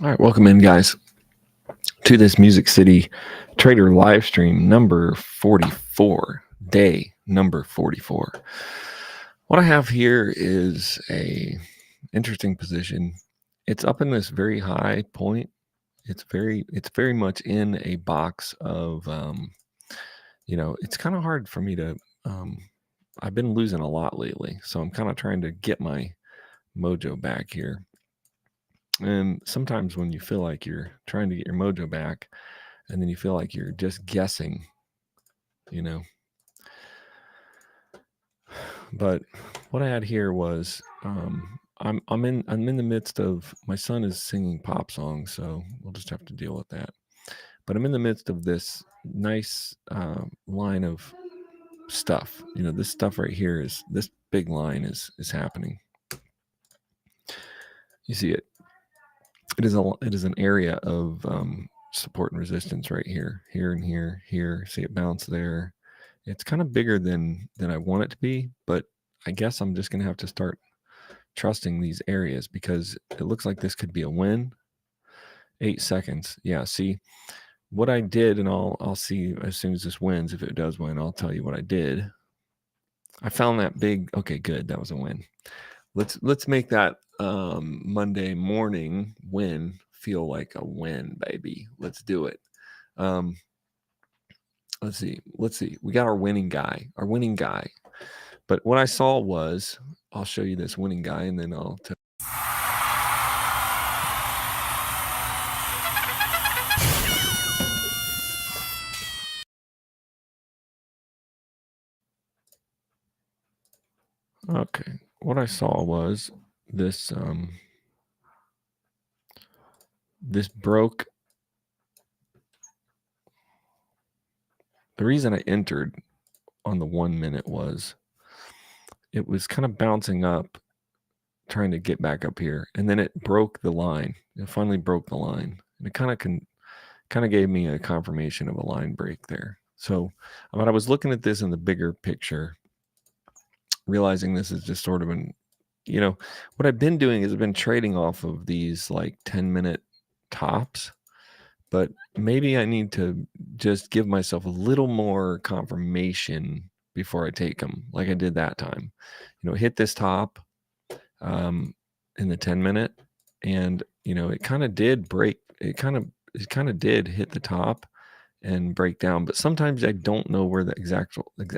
All right, welcome in, guys, to this Music City Trader live stream number 44, day number 44. What I have here is a interesting position. It's up in this very high point. It's very much in a box of, it's kind of hard for me to. I've been losing a lot lately, so I'm kind of trying to get my mojo back here. And sometimes when you feel like you're trying to get your mojo back, and then you feel like you're just guessing, you know. But what I had here was I'm in the midst of, my son is singing pop songs, so we'll just have to deal with that. But I'm in the midst of this nice line of stuff. This stuff right here is, this big line is happening. You see it. It is an area of support and resistance right here, and here. See it bounce there. It's kind of bigger than I want it to be, but I guess I'm just gonna have to start trusting these areas because it looks like this could be a win. 8 seconds. Yeah, see what I did, and I'll see as soon as this wins. If it does win, I'll tell you what I did. I found that big. Okay, good. That was a win. Let's make that Monday morning win feel like a win, baby. Let's do it. Let's see. We got our winning guy. But what I saw was, I'll show you this winning guy, and then I'll tell. Okay, what I saw was this. This broke. The reason I entered on the 1 minute was it was kind of bouncing up, trying to get back up here, and then it broke the line. It finally broke the line, and it kind of gave me a confirmation of a line break there. So when I was looking at this in the bigger picture, realizing this is just sort of what I've been doing is I've been trading off of these like 10-minute tops, but maybe I need to just give myself a little more confirmation before I take them, like I did that time. Hit this top in the 10-minute, and it kind of did break. It kind of did hit the top and break down, but sometimes I don't know where the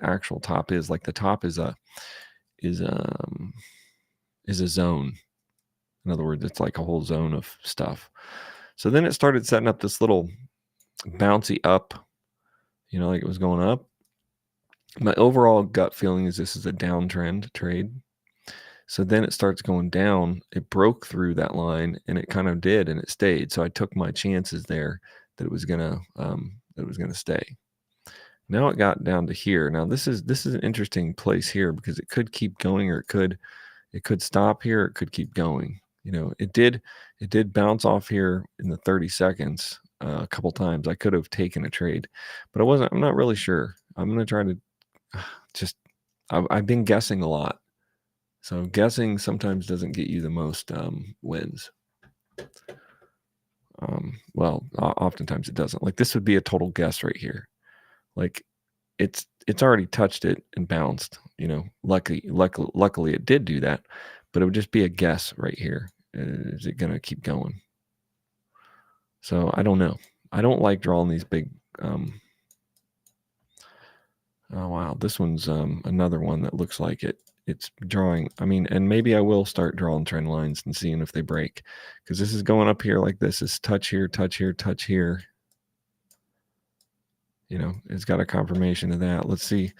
actual top is. Like the top is a zone. In other words, it's like a whole zone of stuff. So then it started setting up this little bouncy up, like it was going up. My overall gut feeling is this is a downtrend trade. So then it starts going down. It broke through that line, and it kind of did, and it stayed. So I took my chances there that it was gonna stay. Now it got down to here. Now this is an interesting place here because it could keep going, or it could stop here. It could keep going. It did bounce off here in the 30 seconds a couple times. I could have taken a trade, but I'm not really sure. I'm going to try to I've been guessing a lot. So guessing sometimes doesn't get you the most wins. Well, oftentimes it doesn't. Like this would be a total guess right here. Like it's already touched it and bounced. Luckily it did do that, but it would just be a guess right here. Is it going to keep going? So I don't know. I don't like drawing these big. Oh wow, this one's another one that looks like it's drawing. I mean, and maybe I will start drawing trend lines and seeing if they break, because this is going up here like this. Is touch here, touch here, touch here. It's got a confirmation of that. Let's see.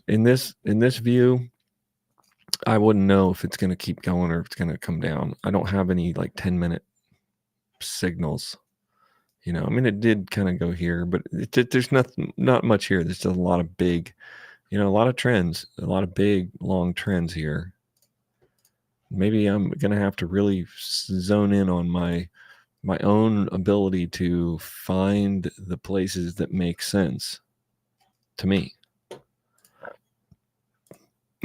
In this view, I wouldn't know if it's going to keep going or if it's going to come down. I don't have any like 10-minute signals. I mean, it did kind of go here, but there's not much here. There's just a lot of big, a lot of trends, a lot of big, long trends here. Maybe I'm going to have to really zone in on my own ability to find the places that make sense to me.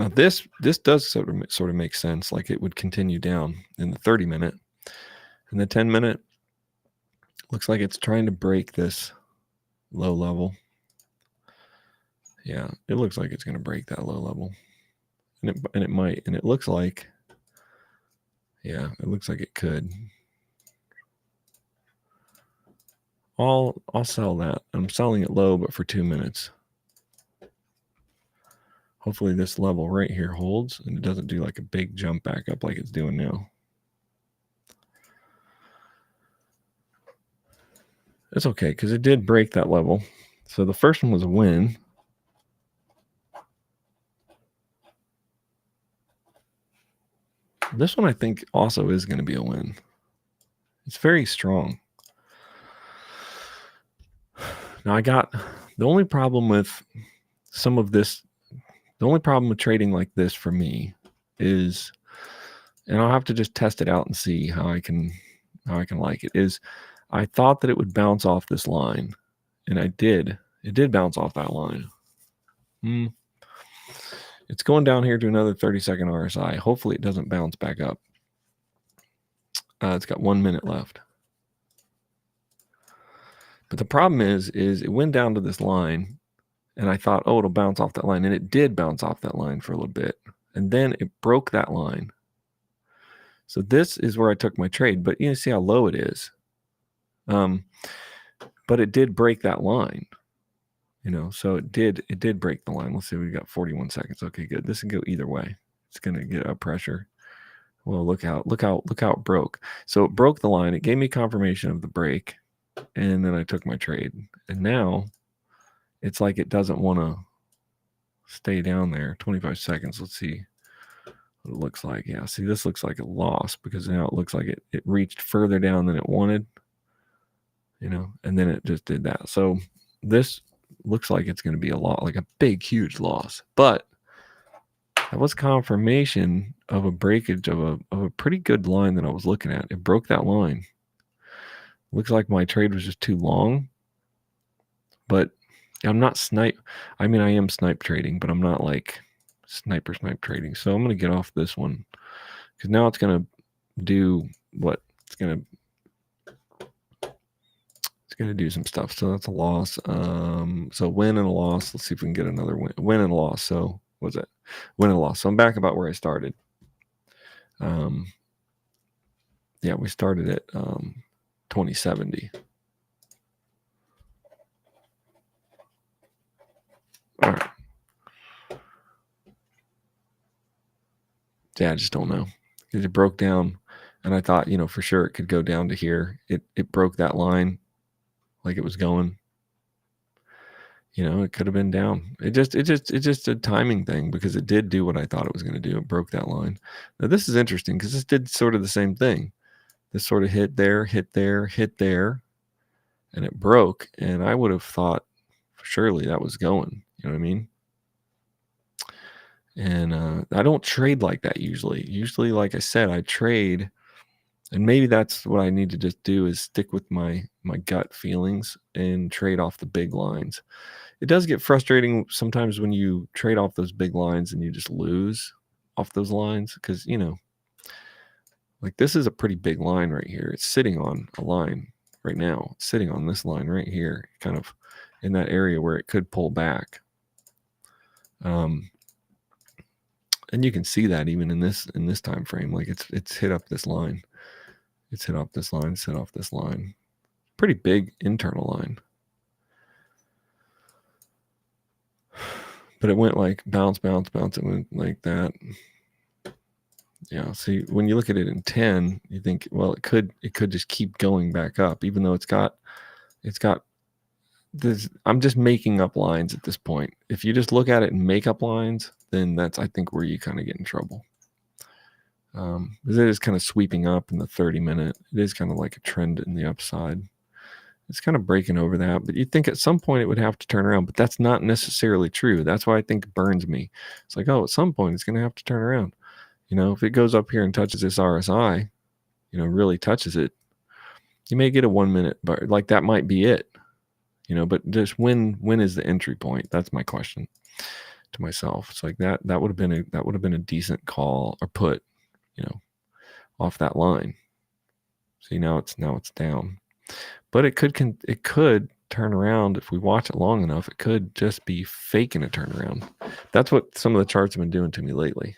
Now this does sort of make sense. Like it would continue down in the 30-minute, and the 10-minute looks like it's trying to break this low level. Yeah, it looks like it's going to break that low level, and it might. And it looks like, yeah, it looks like it could. I'll sell that. I'm selling it low, but for 2 minutes. Hopefully this level right here holds and it doesn't do like a big jump back up like it's doing now. It's okay because it did break that level. So the first one was a win. This one I think also is going to be a win. It's very strong. Now I got the only problem with some of this, the only problem with trading like this for me is, and I'll have to just test it out and see how I can like it, is I thought that it would bounce off this line, and it did bounce off that line. It's going down here to another 30-second RSI. Hopefully it doesn't bounce back up. It's got 1 minute left. But the problem is it went down to this line, and I thought, oh, it'll bounce off that line. And it did bounce off that line for a little bit. And then it broke that line. So this is where I took my trade. But you see how low it is. But it did break that line. So it did break the line. Let's see, we got 41 seconds. Okay, good. This can go either way. It's going to get up pressure. Well, look how it broke. So it broke the line. It gave me confirmation of the break, and then I took my trade. And now it's like it doesn't want to stay down there. 25 seconds. Let's see what it looks like. Yeah, see, this looks like a loss because now it looks like it reached further down than it wanted, and then it just did that. So this looks like it's going to be a lot, like a big, huge loss. But that was confirmation of a breakage of a pretty good line that I was looking at. It broke that line. Looks like my trade was just too long. But I'm not snipe. I mean, I am snipe trading, but I'm not like sniper trading. So I'm going to get off this one because now it's going to do what it's going to do some stuff. So that's a loss. So win and a loss. Let's see if we can get another win and a loss. So what's it? Win and a loss. So I'm back about where I started. Yeah, we started at 2070. All right. Yeah, I just don't know. Because it broke down, and I thought, for sure it could go down to here. It broke that line like it was going. It could have been down. It's just a timing thing because it did do what I thought it was going to do. It broke that line. Now this is interesting because this did sort of the same thing. This sort of hit there, and it broke. And I would have thought surely that was going. You know what I mean? And I don't trade like that usually. Usually, like I said, I trade, and maybe that's what I need to just do is stick with my gut feelings and trade off the big lines. It does get frustrating sometimes when you trade off those big lines and you just lose off those lines because, like this is a pretty big line right here. It's sitting on a line right now. It's sitting on this line right here, kind of in that area where it could pull back. And you can see that even in this time frame, like it's hit up this line. It's hit off this line, hit off this line. Pretty big internal line. But it went like bounce. It went like that. Yeah. See, when you look at it in 10, you think, well, it could just keep going back up, even though it's got this. I'm just making up lines at this point. If you just look at it and make up lines, then that's, I think, where you kind of get in trouble. Because it is kind of sweeping up in the 30-minute. It is kind of like a trend in the upside. It's kind of breaking over that, but you'd think at some point it would have to turn around, but that's not necessarily true. That's why I think it burns me. It's like, oh, at some point it's going to have to turn around. If it goes up here and touches this RSI, really touches it, you may get a 1 minute, but like that might be it. But just when is the entry point? That's my question. to myself. It's like that would have been a decent call or put, off that line. See, now it's down. But it could turn around if we watch it long enough. It could just be faking a turnaround. That's what some of the charts have been doing to me lately.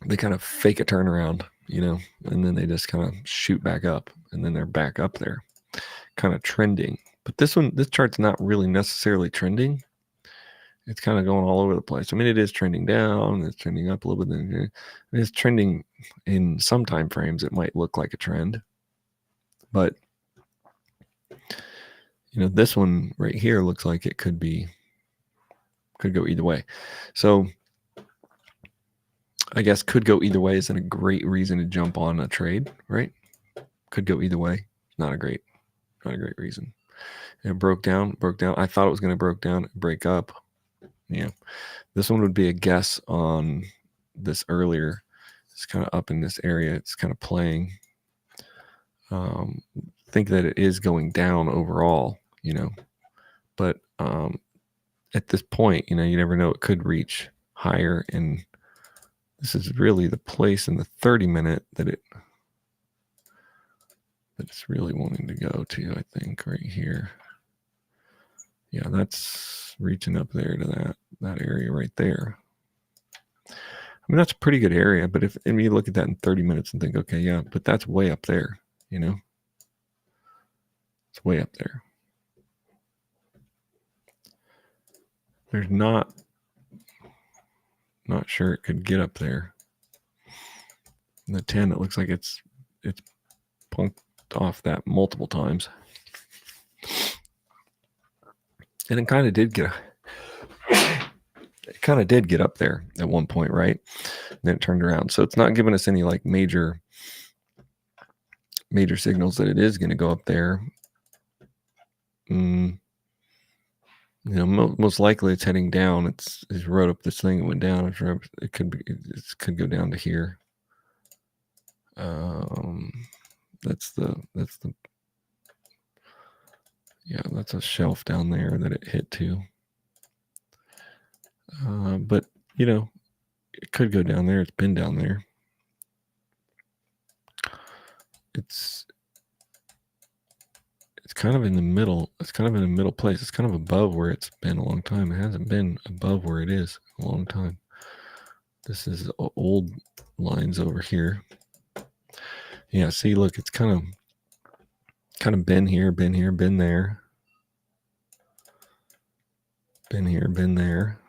They kind of fake a turnaround, and then they just kind of shoot back up, and then they're back up there, kind of trending. But this chart's not really necessarily trending. It's kind of going all over the place. I mean, it is trending down, it's trending up a little bit. It's trending in some time frames. It might look like a trend, but this one right here looks like it could go either way. So I guess could go either way isn't a great reason to jump on a trade, right? Could go either way. Not a great reason. It broke down. I thought it was going to break up. Yeah. This one would be a guess on this earlier. It's kind of up in this area. It's kind of playing. Think that it is going down overall, but at this point, you never know. It could reach higher, and this is really the place in the 30-minute that it's really wanting to go to, I think, right here. Yeah, that's reaching up there to that area right there. I mean, that's a pretty good area, but if you look at that in 30 minutes and think, okay, yeah, but that's way up there, It's way up there. There's not sure it could get up there. In the 10, it looks like it's punked off that multiple times. And it kind of did get up there at one point, right? And then it turned around. So it's not giving us any like major signals that it is going to go up there. Most likely it's heading down. It's wrote up this thing. It went down. It could go down to here. That's a shelf down there that it hit to. But it could go down there. It's been down there. It's kind of in the middle. It's kind of in a middle place. It's kind of above where it's been a long time. It hasn't been above where it is a long time. This is old lines over here. Yeah, see, look, it's kind of been here, been there. Been here, been there.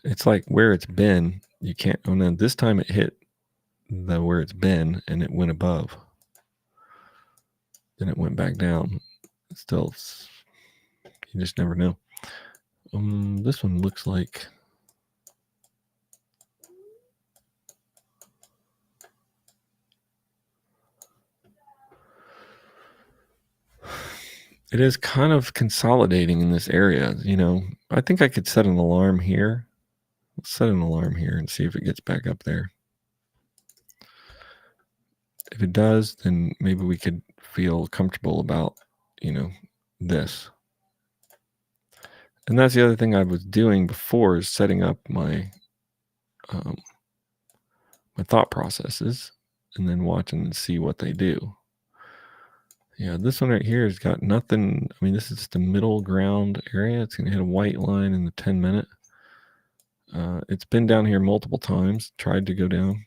It's like where it's been, you can't. Oh no, this time it hit where it's been and it went above. Then it went back down. Still, you just never know. This one looks like it is kind of consolidating in this area. I think I could set an alarm here. Let's set an alarm here and see if it gets back up there. If it does, then maybe we could feel comfortable about, this. And that's the other thing I was doing before, is setting up my my thought processes and then watching and see what they do. Yeah, this one right here has got nothing. I mean, this is just a middle ground area. It's going to hit a white line in the 10-minute. It's been down here multiple times, tried to go down.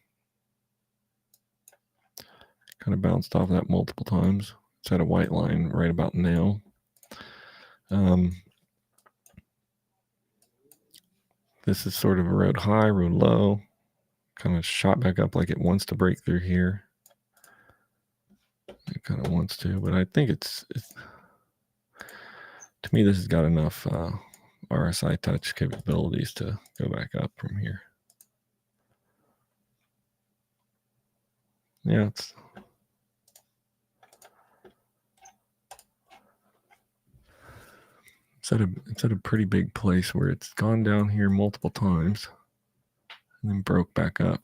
Kind of bounced off that multiple times. It's at a white line right about now. This is sort of a road high, road low. Kind of shot back up like it wants to break through here. It kind of wants to, but I think it's to me, this has got enough RSI touch capabilities to go back up from here. Yeah, it's at a pretty big place where it's gone down here multiple times and then broke back up.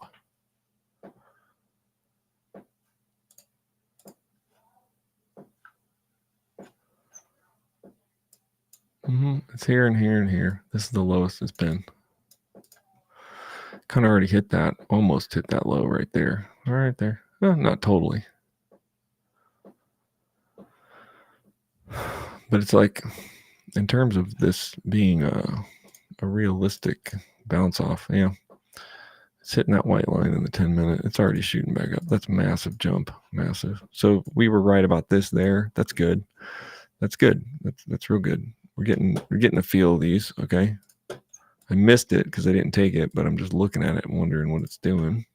It's here and here and here. This is the lowest it's been. Kind of already hit that, almost hit that low right there. Right there. Well, not totally. But it's like, in terms of this being a realistic bounce off, yeah. It's hitting that white line in the 10-minute. It's already shooting back up. That's a massive jump. Massive. So we were right about this there. That's good. That's good. That's real good. We're getting a feel of these, okay? I missed it because I didn't take it, but I'm just looking at it and wondering what it's doing.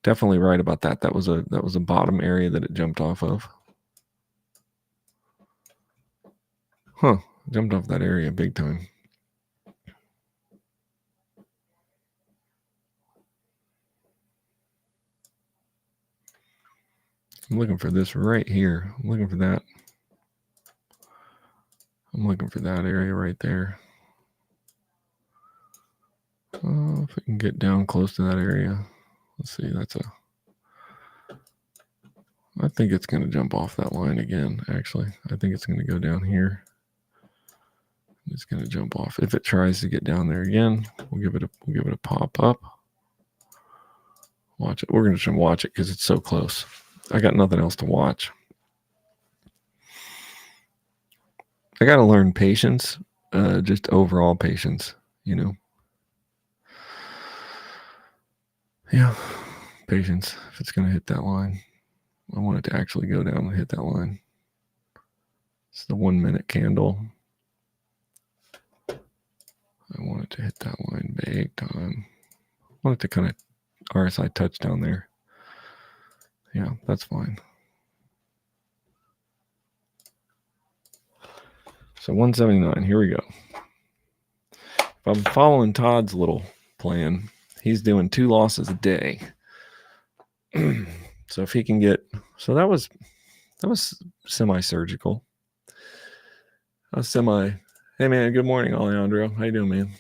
Definitely right about that. That was a bottom area that it jumped off of. Huh. Jumped off that area big time. I'm looking for this right here. I'm looking for that. I'm looking for that area right there. If I can get down close to that area. Let's see. I think it's going to jump off that line again, actually. I think it's going to go down here. It's going to jump off. If it tries to get down there again, we'll give it a pop up. Watch it. We're going to try and watch it because it's so close. I got nothing else to watch. I got to learn patience, just overall patience, you know. Yeah, patience. If it's going to hit that line, I want it to actually go down and hit that line. It's the 1 minute candle. I want it to hit that line big time. I want it to kind of RSI touch down there. Yeah, that's fine. So 179, here we go. If I'm following Todd's little plan, he's doing 2 losses a day. So if he can get, so that was semi-surgical. Hey man, good morning, Alejandro. How you doing, man?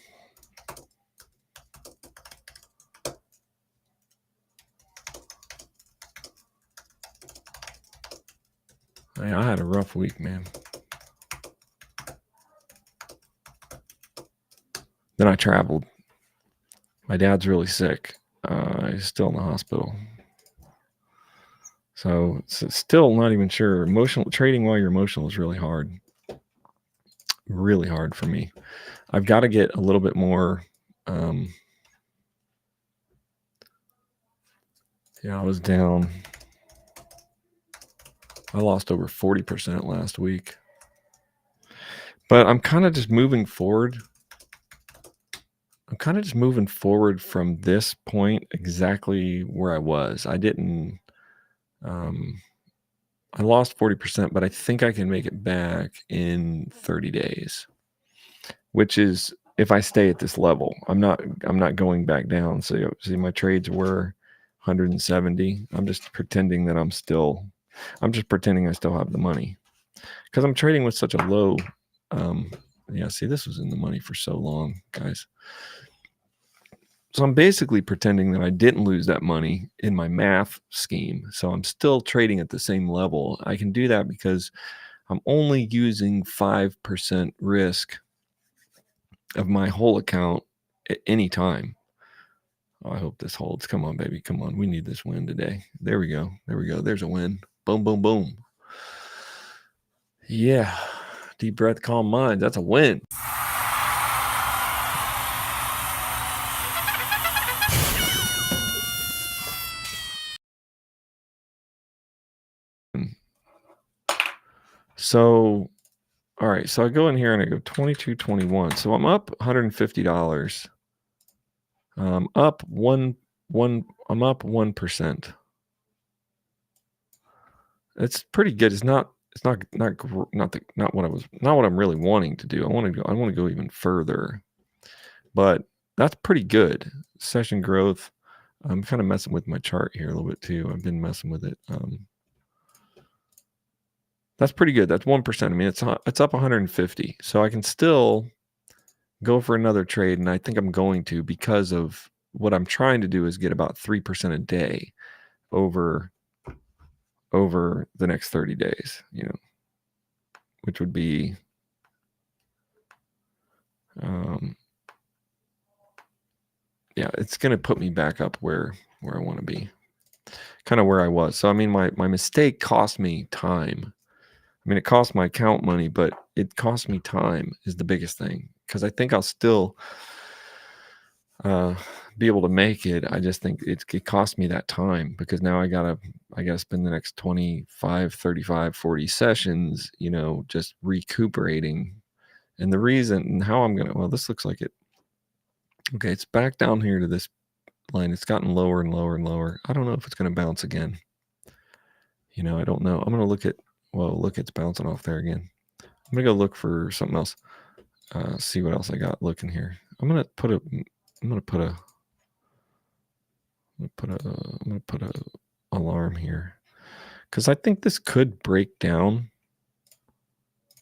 Hey, I had a rough week, man. Then I traveled. My dad's really sick. He's still in the hospital. So it's still not even sure. Trading while you're emotional is really hard. Really hard for me. I've got to get a little bit more. I was down. I lost over 40% last week. But I'm kind of just moving forward. From this point exactly where I was. I didn't. I lost 40%, but I think I can make it back in 30 days, which is if I stay at this level. I'm not going back down. So see, my trades were 170. I'm just pretending that I'm just pretending I still have the money because I'm trading with such a low. See, this was in the money for so long, guys. So I'm basically pretending that I didn't lose that money in my math scheme. So I'm still trading at the same level. I can do that because I'm only using 5% risk of my whole account at any time. Oh, I hope this holds. Come on, baby. Come on. We need this win today. There we go. There's a win. Boom, boom, boom. Yeah. Deep breath, calm mind. That's a win. So, all right. So I go in here and I go 22.21. So I'm up $150. I'm up 1%. It's pretty good. It's not what I'm really wanting to do. I want to go even further, but that's pretty good. Session growth. I'm kind of messing with my chart here a little bit too. I've been messing with it. That's pretty good. That's 1%. I mean, it's up 150. So I can still go for another trade, and I think I'm going to, because of what I'm trying to do is get about 3% a day over the next 30 days, which would be Yeah, it's going to put me back up where I want to be, kind of where I was. So, I mean, my mistake cost me time. I mean, it cost my account money, but it cost me time is the biggest thing, because I think I'll still be able to make it. I just think it cost me that time, because now I gotta spend the next 25, 35, 40 sessions, just recuperating. And the reason and how I'm gonna, well, this looks like it. Okay, it's back down here to this line. It's gotten lower and lower and lower. I don't know if it's gonna bounce again. I don't know. I'm gonna look at, well, look, it's bouncing off there again. I'm gonna go look for something else. See what else I got looking here. I'm gonna put a alarm here, because I think this could break down.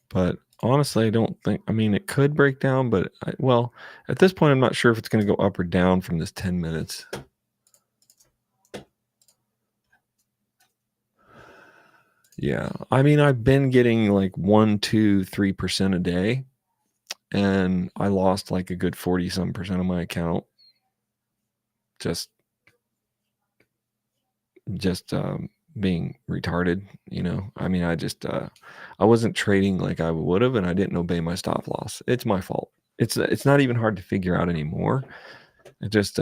But honestly, I don't think. I mean, it could break down, but well, at this point, I'm not sure if it's going to go up or down from this 10 minutes. Yeah, I mean, I've been getting like 1, 2, 3% a day, and I lost like a good 40-some% of my account. Just being retarded, I mean, I wasn't trading like I would have, and I didn't obey my stop loss. It's my fault. It's not even hard to figure out anymore. It just,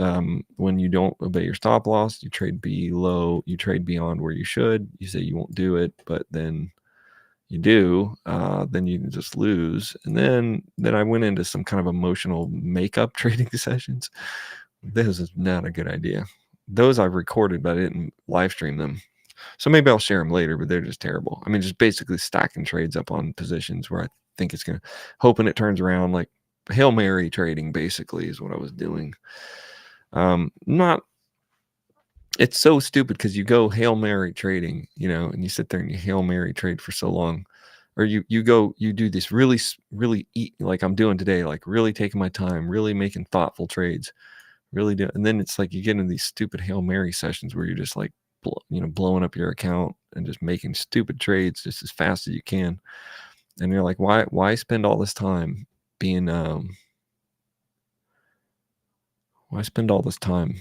when you don't obey your stop loss, you trade below, you trade beyond where you should. You say you won't do it, but then you do, then you just lose. And then I went into some kind of emotional makeup trading sessions. This is not a good idea. Those I've recorded, but I didn't live stream them. So maybe I'll share them later, but they're just terrible. I mean, just basically stacking trades up on positions where I think it's going to, hoping it turns around, like Hail Mary trading basically is what I was doing. It's so stupid, because you go Hail Mary trading, and you sit there and you Hail Mary trade for so long, or you do this really, really like I'm doing today, like really taking my time, really making thoughtful trades, really do. And then it's like you get into these stupid Hail Mary sessions where you're just like, blowing up your account and just making stupid trades just as fast as you can. And you're like, why spend all this time being, why spend all this time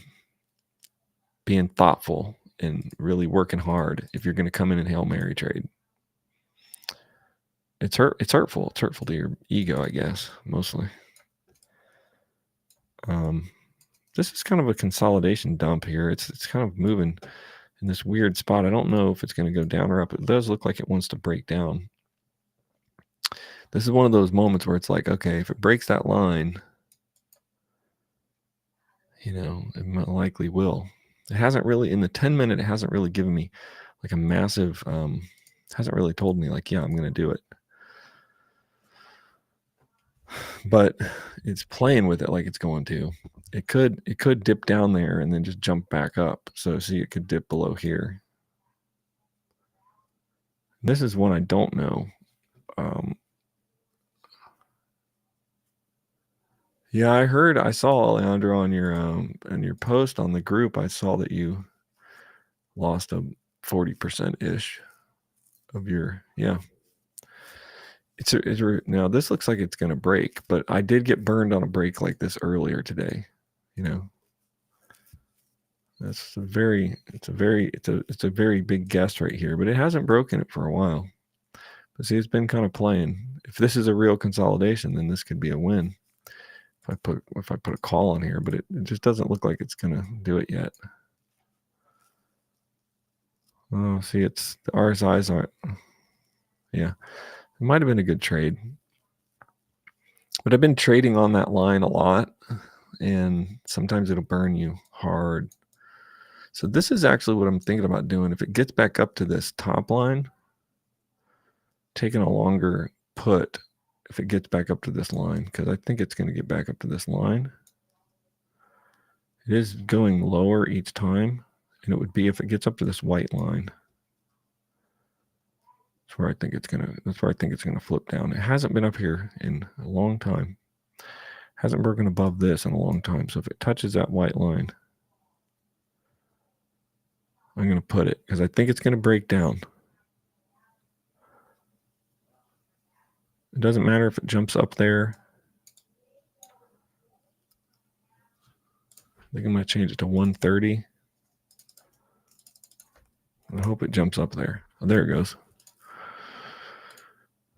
being thoughtful and really working hard if you're going to come in and Hail Mary trade? It's hurtful. It's hurtful to your ego, I guess, mostly. This is kind of a consolidation dump here. It's kind of moving in this weird spot. I don't know if it's going to go down or up. It does look like it wants to break down. This is one of those moments where it's like, okay, if it breaks that line, it likely will. It hasn't really, in the 10-minute, it hasn't really given me like a massive, hasn't really told me like, yeah, I'm going to do it. But it's playing with it like it's going to. It could dip down there and then just jump back up. So see, it could dip below here. This is one I don't know. Yeah, I saw, Alejandro, on your post on the group. I saw that you lost a 40% ish of your, yeah. Now this looks like it's going to break, but I did get burned on a break like this earlier today. That's it's a very big guess right here, but it hasn't broken it for a while. But see, it's been kind of playing. If this is a real consolidation, then this could be a win. If I put a call on here, but it just doesn't look like it's going to do it yet. Oh, see, it's the RSIs aren't. Yeah, it might have been a good trade, but I've been trading on that line a lot, and sometimes it'll burn you hard. So this is actually what I'm thinking about doing. If it gets back up to this top line, taking a longer put if it gets back up to this line, because I think it's going to get back up to this line. It is going lower each time, and it would be if it gets up to this white line. That's where I think it's gonna flip down. It hasn't been up here in a long time. Hasn't broken above this in a long time. So if it touches that white line, I'm going to put it, because I think it's going to break down. It doesn't matter if it jumps up there. think I'm going to change it to 130. I hope it jumps up there. Oh, there it goes.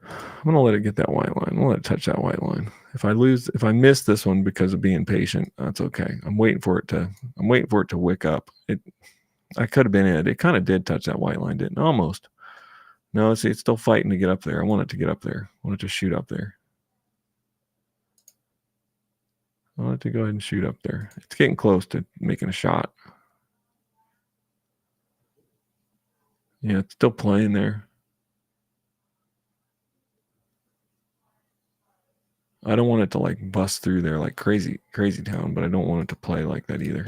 I'm going to let it get that white line. I'm going to let it touch that white line. If I miss this one because of being patient, that's okay. I'm waiting for it to wick up. I could have been in it. It kind of did touch that white line, didn't it? Almost. No, see, it's still fighting to get up there. I want it to get up there. I want it to shoot up there. I want it to go ahead and shoot up there. It's getting close to making a shot. Yeah, it's still playing there. I don't want it to like bust through there like crazy town, but I don't want it to play like that either.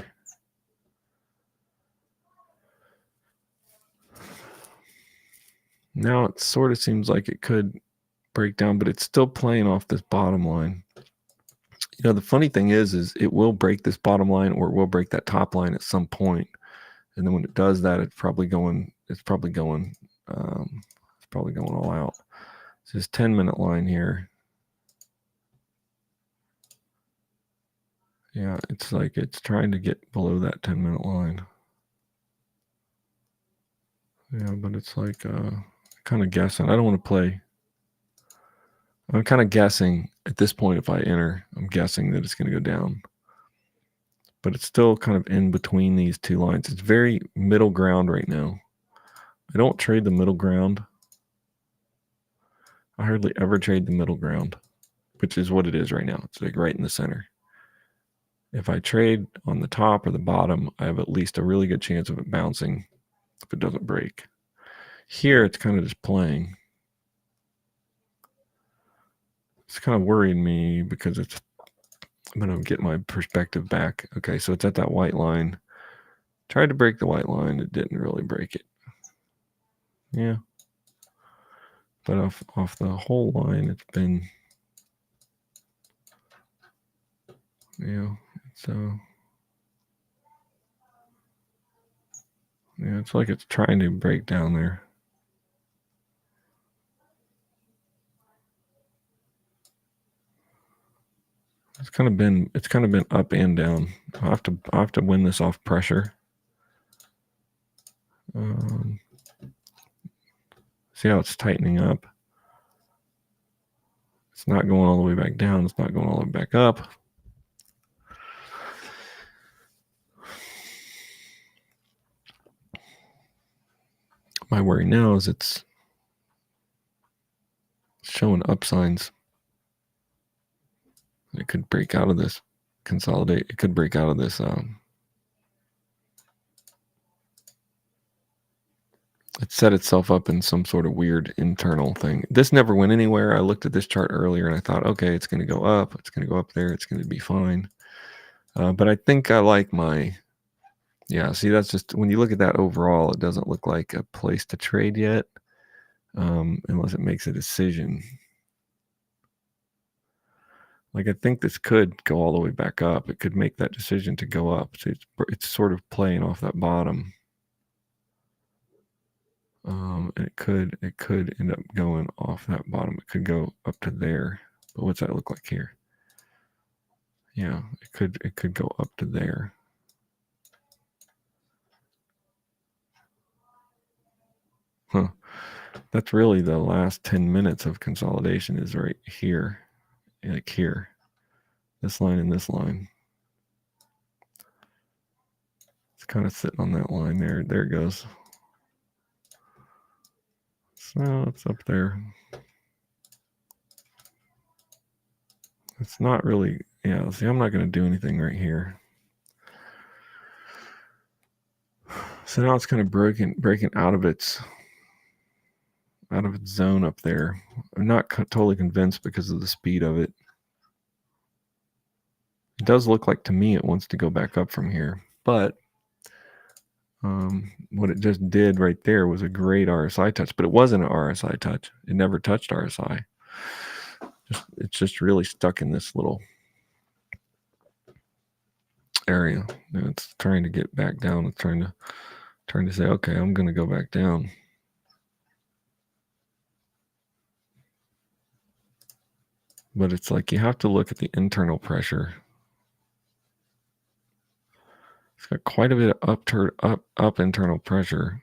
Now it sort of seems like it could break down, but it's still playing off this bottom line. You know, the funny thing is it will break this bottom line or it will break that top line at some point. And then when it does that, it's probably going all out. It's this 10-minute line here. Yeah, it's like it's trying to get below that 10-minute line. Yeah, but it's like kind of guessing. I don't want to play. I'm kind of guessing at this point if I enter, I'm guessing that it's going to go down. But it's still kind of in between these two lines. It's very middle ground right now. I don't trade the middle ground. I hardly ever trade the middle ground, which is what it is right now. It's like right in the center. If I trade on the top or the bottom, I have at least a really good chance of it bouncing if it doesn't break. Here, it's kind of just playing. It's kind of worrying me because I'm going to get my perspective back. Okay, so it's at that white line. Tried to break the white line. It didn't really break it. Yeah. But off the whole line, it's been, it's like it's trying to break down there. It's kind of been up and down. I have to win this off pressure. See how it's tightening up. It's not going all the way back down. It's not going all the way back up. My worry now is it's showing up signs. It could break out of this, consolidate. It could break out of this. It set itself up in some sort of weird internal thing. This never went anywhere. I looked at this chart earlier and I thought, okay, it's going to go up. It's going to go up there. It's going to be fine. But I think I like see, that's just, when you look at that overall, it doesn't look like a place to trade yet, unless it makes a decision. Like, I think this could go all the way back up. It could make that decision to go up. So it's sort of playing off that bottom. And it could end up going off that bottom. It could go up to there. But what's that look like here? Yeah, it could go up to there. Huh. That's really the last 10 minutes of consolidation is right here. Like here. This line and this line. It's kind of sitting on that line there. There it goes. So it's up there. It's not really, see, I'm not going to do anything right here. So now it's kind of breaking out of its zone up there. I'm not totally convinced because of the speed of it. It does look like to me it wants to go back up from here, but what it just did right there was a great RSI touch, but it wasn't an RSI touch. It never touched RSI. It's just really stuck in this little area. And it's trying to get back down. It's trying to say, okay, I'm going to go back down. But it's like you have to look at the internal pressure. It's got quite a bit of up internal pressure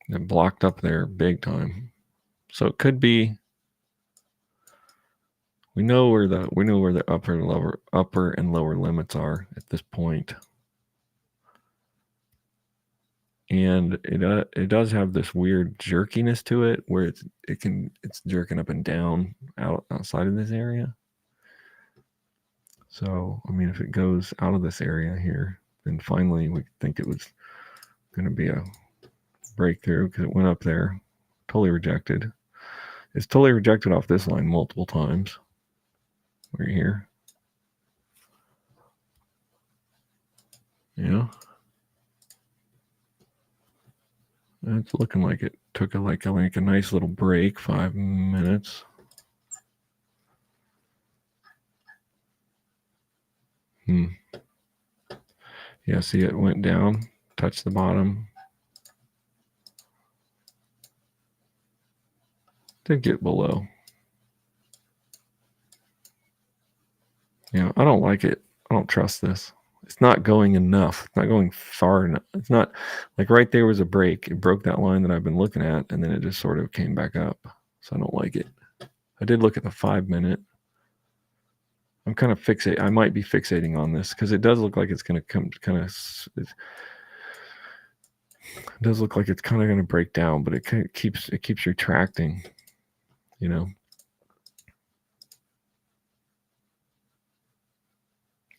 that blocked up there big time. So it could be. We know where the upper and lower limits are at this point. And it does have this weird jerkiness to it where it's jerking up and down outside of this area. So, I mean, if it goes out of this area here, then finally we think it was going to be a breakthrough because it went up there, totally rejected. It's totally rejected off this line multiple times. Right here. Yeah. It's looking like it took a nice little break, 5 minutes. Yeah, see it went down, touched the bottom. Did get below. Yeah, I don't like it. I don't trust this. It's not going enough. It's not going far enough. It's not like right there was a break. It broke that line that I've been looking at, and then it just sort of came back up. So I don't like it. I did look at the 5 minute. I'm kind of I might be fixating on this because it does look like it's going to come kind of. It does look like it's kind of going to break down, but it keeps retracting. You know.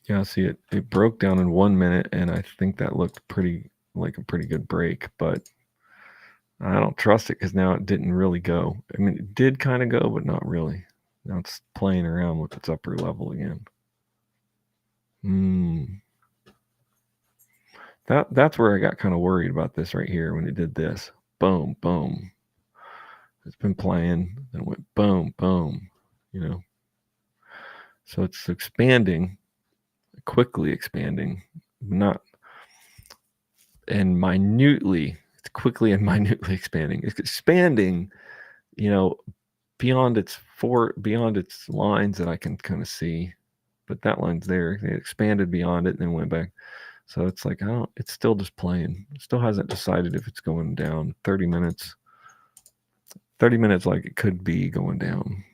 Yeah, see it broke down in 1 minute, and I think that looked like a pretty good break, but I don't trust it because now it didn't really go. I mean, it did kind of go, but not really. Now it's playing around with its upper level again. That's where I got kind of worried about this right here when it did this. Boom, boom. It's been playing, then it went boom, boom, you know. So it's expanding, quickly expanding, not and minutely. It's quickly and minutely expanding. It's expanding, you know, beyond its lines that I can kind of see. But that line's there. It expanded beyond it and then went back. So it's like, it's still just playing. It still hasn't decided if it's going down. 30 minutes. 30 minutes like it could be going down.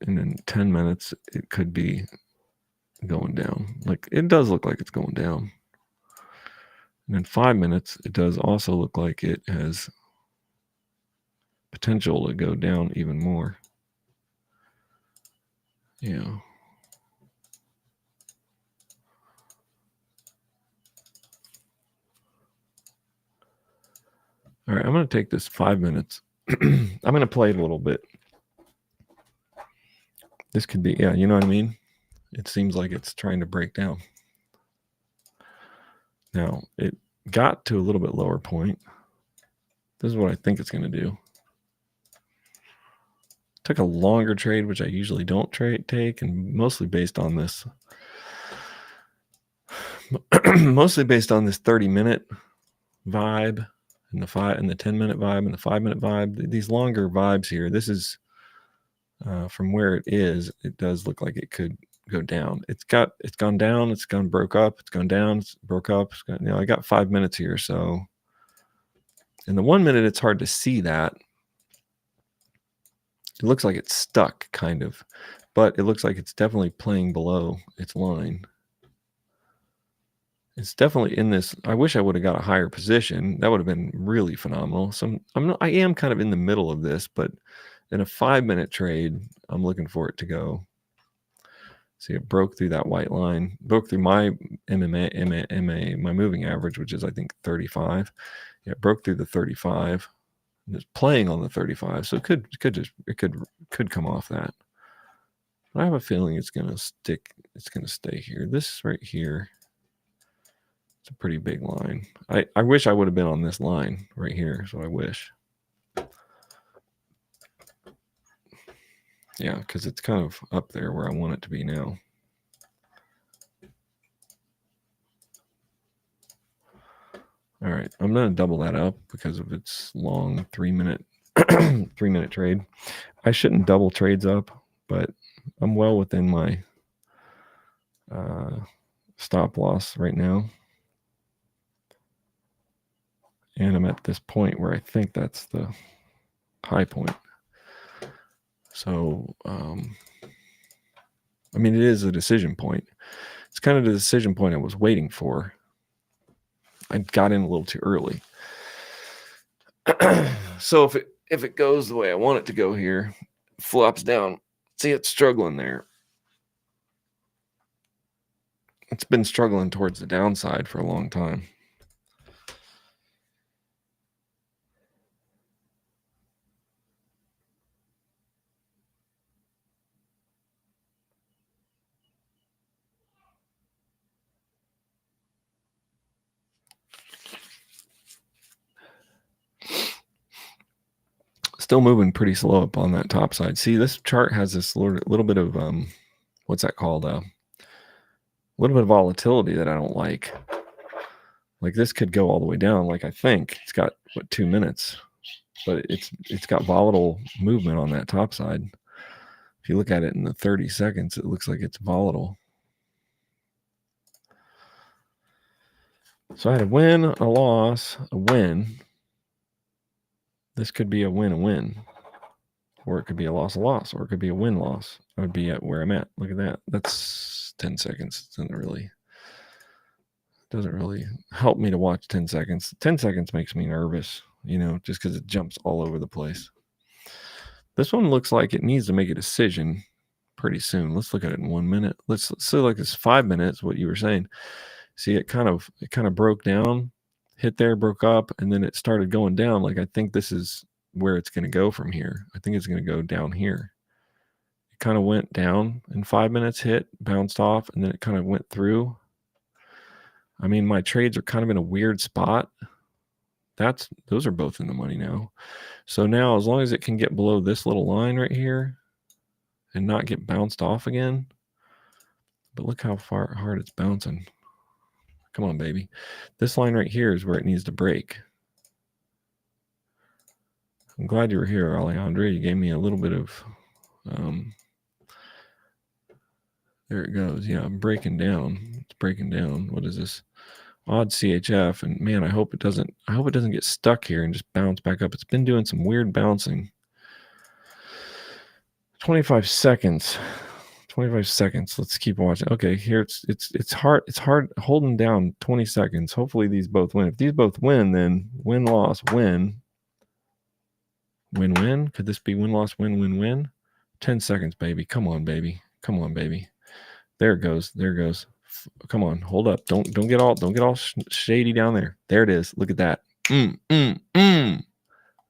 And then 10 minutes, it could be going down. Like it does look like it's going down. And then 5 minutes, it does also look like it has potential to go down even more. Yeah. All right, I'm going to take this 5 minutes. I'm going to play it a little bit. This could be, yeah, you know what I mean? It seems like it's trying to break down. Now, it got to a little bit lower point. This is what I think it's going to do. Took a longer trade, which I usually don't take, and mostly based on this. Mostly based on this 30-minute vibe and the 10-minute vibe and the 5-minute vibe. These longer vibes here. This is from where it is. It does look like it could go down. It's gone down. It's gone broke up. It's gone down. It's broke up. I got 5 minutes here. So in the 1 minute, it's hard to see that. It looks like it's stuck, kind of, but it looks like it's definitely playing below its line. It's definitely in this. I wish I would have got a higher position. That would have been really phenomenal. So I am kind of in the middle of this, but in a 5-minute trade, I'm looking for it to go. See, it broke through that white line, broke through my my moving average, which is I think 35. Yeah, it broke through the 35. And it's playing on the 35, so it could come off that. But I have a feeling it's gonna stick. It's gonna stay here. This right here. It's a pretty big line. I wish I would have been on this line right here. So I wish. Yeah, because it's kind of up there where I want it to be now. All right, I'm going to double that up because of its long 3-minute 3-minute trade. I shouldn't double trades up, but I'm well within my stop loss right now. And I'm at this point where I think that's the high point. So, I mean, it is a decision point. It's kind of the decision point I was waiting for. I got in a little too early. So if it goes the way I want it to go here, flops down. See, it's struggling there. It's been struggling towards the downside for a long time. Still moving pretty slow up on that top side. See, this chart has this little bit of what's that called? A little bit of volatility that I don't like. Like this could go all the way down. Like I think it's got 2 minutes, but it's got volatile movement on that top side. If you look at it in the 30 seconds, it looks like it's volatile. So I had a win, a loss, a win. This could be a win, or it could be a loss, or it could be a win-loss. I would be at where I'm at. Look at that. That's 10 seconds. It doesn't really help me to watch 10 seconds. 10 seconds makes me nervous, just because it jumps all over the place. This one looks like it needs to make a decision pretty soon. Let's look at it in 1 minute. Let's say like it's 5 minutes, what you were saying. See, it kind of broke down, hit there, broke up, and then it started going down. Like I think this is where it's going to go from here. I think it's going to go down here. It kind of went down in 5 minutes, hit, bounced off, and then it kind of went through. I mean, my trades are kind of in a weird spot. Those are both in the money now. So now, as long as it can get below this little line right here and not get bounced off again, but look how hard it's bouncing. Come on, baby. This line right here is where it needs to break. I'm glad you were here, Alejandro. You gave me a little bit of, there it goes. Yeah, I'm breaking down. It's breaking down. What is this? Odd CHF. And man, I hope it doesn't get stuck here and just bounce back up. It's been doing some weird bouncing. 25 seconds. 25 seconds. Let's keep watching. Okay, here it's hard holding down 20 seconds. Hopefully these both win. If these both win, then win, loss, win. Win, win. Could this be win, loss, win, win, win? 10 seconds, baby. Come on, baby. Come on, baby. There it goes. There it goes. Come on, hold up. Don't get all shady down there. There it is. Look at that. Thank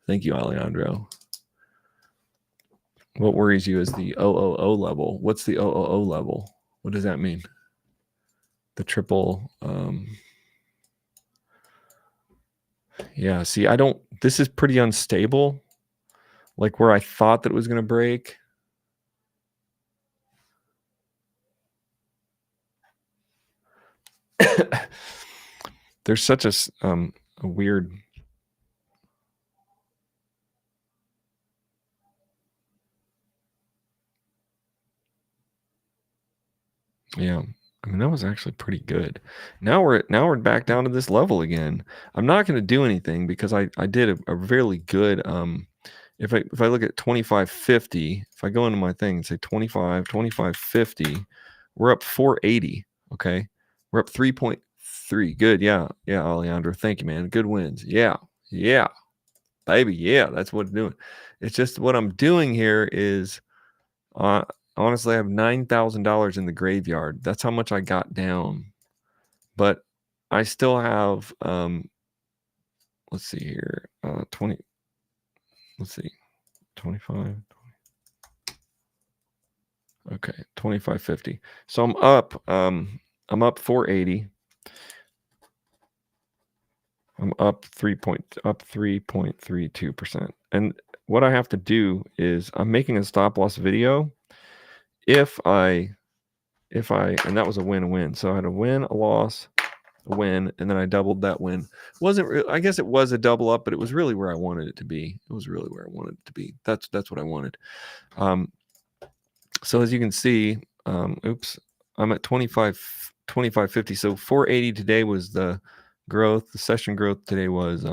you, Alejandro. What worries you is the 000 level. What's the 000 level? What does that mean? The triple. Yeah, see, this is pretty unstable. Like where I thought that it was going to break. There's such a weird. Yeah, I mean that was actually pretty good. Now we're back down to this level again. I'm not going to do anything because I did a really good. If I look at 25.50, if I go into my thing and say 25.50, we're up 480. Okay, we're up 3.3. Good, yeah, Alejandro. Thank you, man. Good wins. Yeah, baby. Yeah, that's what I'm doing. It's just what I'm doing here is. Honestly, I have $9,000 in the graveyard. That's how much I got down. But I still have, let's see here, 20. Let's see, 25. Okay, 25.50. So I'm up 480. I'm up 3.32%. And what I have to do is I'm making a stop loss video. If I and that was a win-win. So I had a win, a loss, a win, and then I doubled that win. I guess it was a double up, but it was really where I wanted it to be. It was really where I wanted it to be. That's what I wanted. So as you can see, oops, I'm at 25.50. So 480 today was the growth. The session growth today was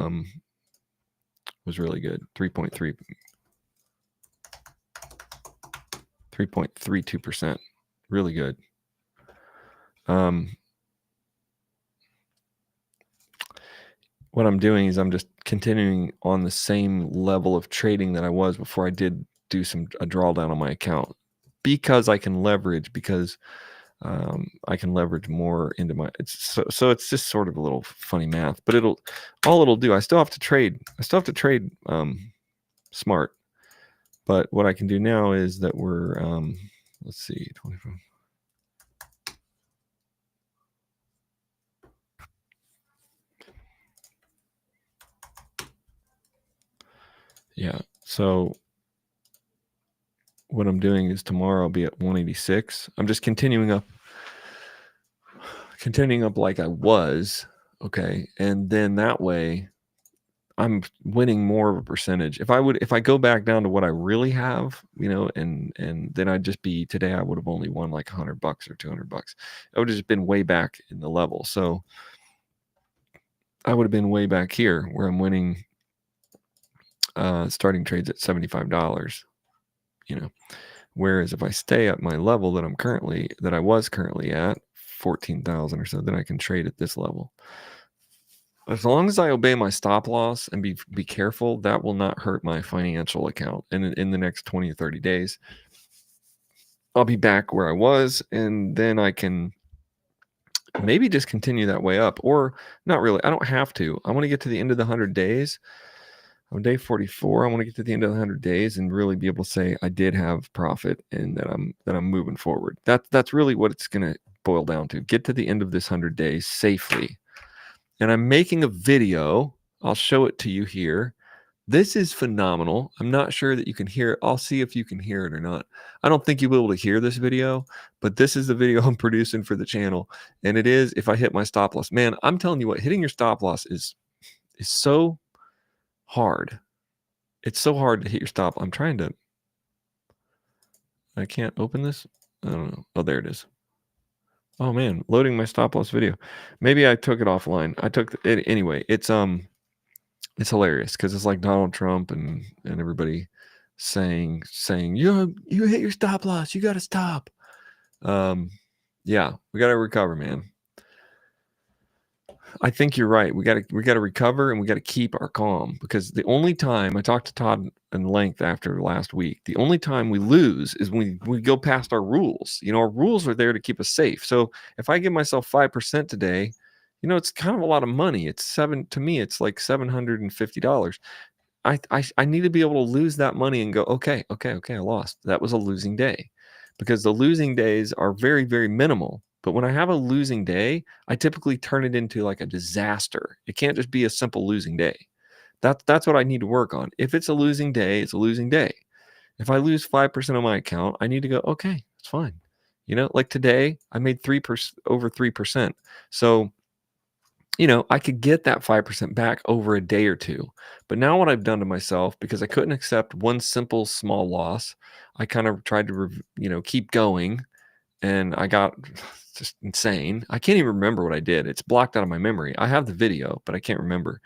really good. 3.32%. Really good. What I'm doing is I'm just continuing on the same level of trading that I was before I did do a drawdown on my account, because I can leverage, I can leverage more into my, so it's just sort of a little funny math, but all it'll do, I still have to trade smart. But what I can do now is that we're, let's see, 25. Yeah. So what I'm doing is tomorrow I'll be at 186. I'm just continuing up like I was. Okay. And then that way I'm winning more of a percentage. If I go back down to what I really have, and then I'd just be, today I would have only won like $100 or $200. I would have just been way back in the level. So I would have been way back here where I'm winning starting trades at $75, whereas if I stay at my level that I was currently at 14,000 or so, then I can trade at this level. As long as I obey my stop loss and be careful, that will not hurt my financial account. And in the next 20 or 30 days, I'll be back where I was, and then I can maybe just continue that way up, or not really. I don't have to. I want to get to the end of the 100 days. On day 44, I want to get to the end of the 100 days and really be able to say I did have profit and that I'm moving forward. That's really what it's going to boil down to. Get to the end of this 100 days safely. And I'm making a video. I'll show it to you here. This is phenomenal. I'm not sure that you can hear it. I'll see if you can hear it or not. I don't think you'll be able to hear this video, but this is the video I'm producing for the channel. And it is, if I hit my stop loss, man, I'm telling you what, hitting your stop loss is so hard. It's so hard to hit your stop. I can't open this. I don't know. Oh, there it is. Oh man, loading my stop loss video. Maybe I took it offline. I took it anyway. It's hilarious because it's like Donald Trump and everybody saying you hit your stop loss. You got to stop. Yeah, we got to recover, man. I think you're right. We got to recover, and we got to keep our calm, because the only time I talked to Todd in length after last week, the only time we lose is when we go past our rules. Our rules are there to keep us safe. So if I give myself 5% today, it's kind of a lot of money. To me, it's like $750. I need to be able to lose that money and go, okay, I lost. That was a losing day, because the losing days are very, very minimal. But when I have a losing day, I typically turn it into like a disaster. It can't just be a simple losing day. That's what I need to work on. If it's a losing day, it's a losing day. If I lose 5% of my account, I need to go, okay, it's fine. Like today, I made over 3%. So I could get that 5% back over a day or two. But now what I've done to myself, because I couldn't accept one simple small loss, I kind of tried to, keep going, and I got just insane. I can't even remember what I did. It's blocked out of my memory. I have the video, but I can't remember.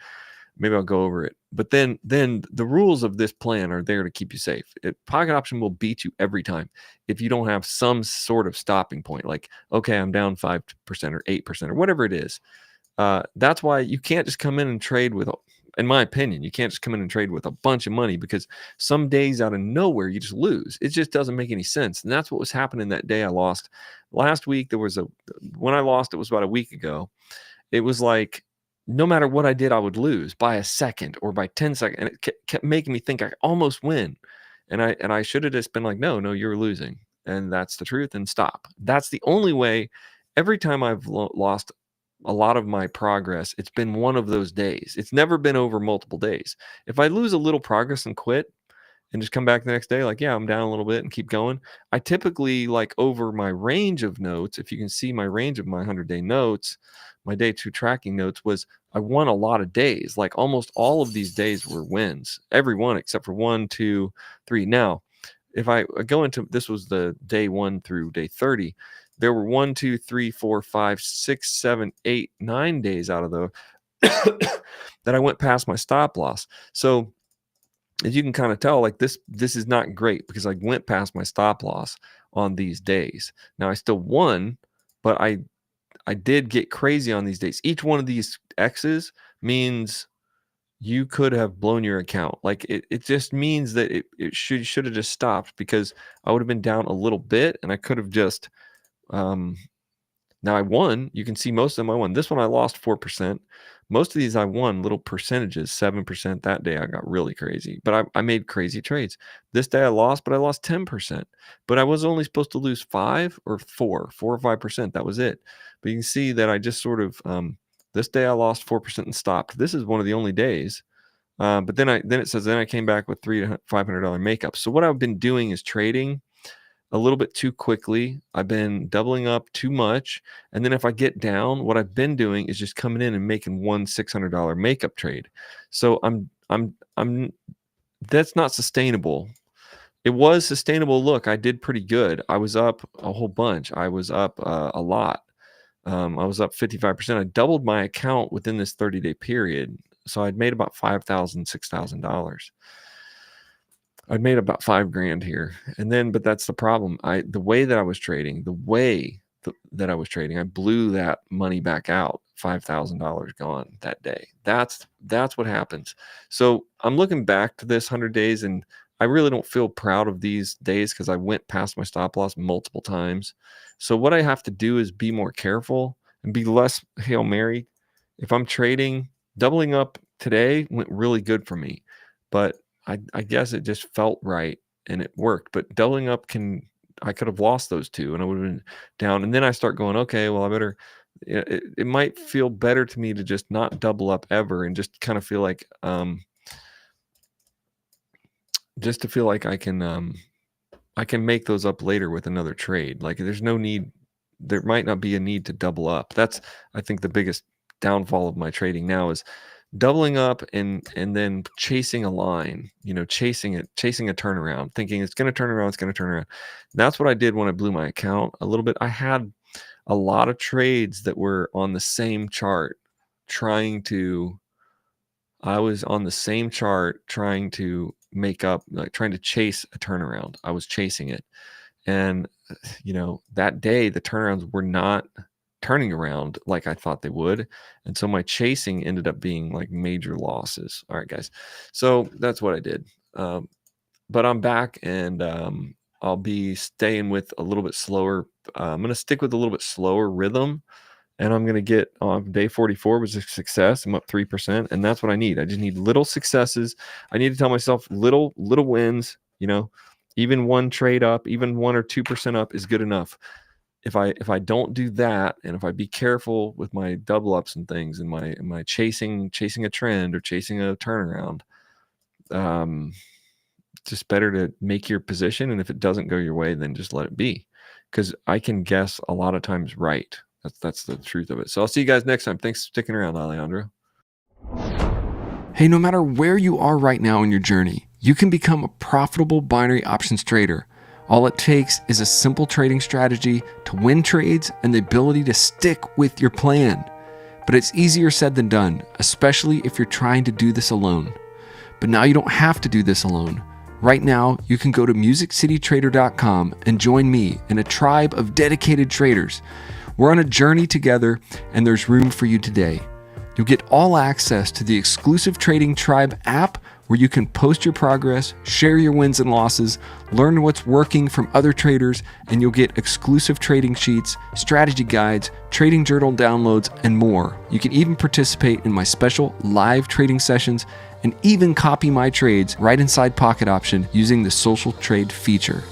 Maybe I'll go over it. But then the rules of this plan are there to keep you safe. Pocket option will beat you every time if you don't have some sort of stopping point. Like, okay, I'm down 5% or 8% or whatever it is. That's why you can't just come in and trade in my opinion, you can't just come in and trade with a bunch of money, because some days out of nowhere you just lose. It just doesn't make any sense. And that's what was happening that day I lost. Last week, when I lost, it was about a week ago. It was like, no matter what I did, I would lose by a second or by 10 seconds. And it kept making me think I almost win. And I should have just been like, no, you're losing. And that's the truth, and stop. That's the only way. Every time I've lost a lot of my progress, it's been one of those days. It's never been over multiple days. If I lose a little progress and quit and just come back the next day, like, yeah, I'm down a little bit, and keep going, I typically, like, over my range of notes, if you can see my range of my 100-day notes, my day 2 tracking notes I won a lot of days. Like, almost all of these days were wins, every one except for 1, 2, 3. Now, if I go into, this was the day 1 through day 30, there were 1, 2, 3, 4, 5, 6, 7, 8, 9 days out of those that I went past my stop loss. So as you can kind of tell, like this is not great because I went past my stop loss on these days. Now I still won, but I did get crazy on these days. Each one of these X's means you could have blown your account. Like it just means that it should have just stopped, because I would have been down a little bit and I could have just, now I won. You can see most of them I won. This one I lost 4%. Most of these I won little percentages, 7%. That day I got really crazy, but I made crazy trades. This day I lost, but I lost 10%. But I was only supposed to lose 4 or 5%. That was it. But you can see that I just sort of, this day I lost 4% and stopped. This is one of the only days. But then it says, then I came back with $300 to $500 makeup. So what I've been doing is trading a little bit too quickly. I've been doubling up too much. And then if I get down, what I've been doing is just coming in and making one $600 makeup trade. So that's not sustainable. It was sustainable. Look, I did pretty good. I was up a whole bunch. I was up a lot. I was up 55%. I doubled my account within this 30-day period. So I'd made about $5,000, $6,000. I'd made about $5,000 here. And then, but that's the problem. The way that I was trading, I blew that money back out. $5,000 gone that day. That's what happens. So I'm looking back to this 100 days, and I really don't feel proud of these days because I went past my stop loss multiple times. So what I have to do is be more careful and be less Hail Mary. If I'm trading, doubling up today went really good for me, but I guess it just felt right and it worked. But doubling up I could have lost those two and I would have been down. And then I start going, okay, well, I better, it might feel better to me to just not double up ever and just kind of feel like, just to feel like I can make those up later with another trade. Like there's no need, there might not be a need to double up. That's, I think, the biggest downfall of my trading now is doubling up and then chasing a line, chasing a turnaround, thinking it's going to turn around. That's what I did when I blew my account a little bit. I had a lot of trades that were on the same chart trying to make up, like trying to chase a turnaround. I was chasing it. And, that day the turnarounds were not turning around like I thought they would. And so my chasing ended up being like major losses. All right, guys. So that's what I did. But I'm back and I'll be staying with a little bit slower. I'm going to stick with a little bit slower rhythm. And I'm going to get on day 44 was a success. I'm up 3%. And that's what I need. I just need little successes. I need to tell myself little wins, even one trade up, even 1 or 2% up is good enough. If I don't do that, and if I be careful with my double ups and things, and my chasing a trend or chasing a turnaround, just better to make your position. And if it doesn't go your way, then just let it be, because I can guess a lot of times right. That's the truth of it. So I'll see you guys next time. Thanks for sticking around, Alejandro. Hey, no matter where you are right now in your journey, you can become a profitable binary options trader. All it takes is a simple trading strategy to win trades and the ability to stick with your plan. But it's easier said than done, especially if you're trying to do this alone. But now you don't have to do this alone. Right now, you can go to MusicCityTrader.com and join me in a tribe of dedicated traders. We're on a journey together, and there's room for you today. You'll get all access to the exclusive Trading Tribe app, where you can post your progress, share your wins and losses, learn what's working from other traders, and you'll get exclusive trading sheets, strategy guides, trading journal downloads, and more. You can even participate in my special live trading sessions and even copy my trades right inside Pocket Option using the Social Trade feature.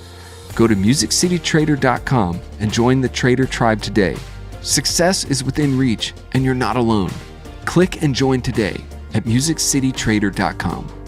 Go to MusicCityTrader.com and join the Trader Tribe today. Success is within reach, and you're not alone. Click and join today at MusicCityTrader.com.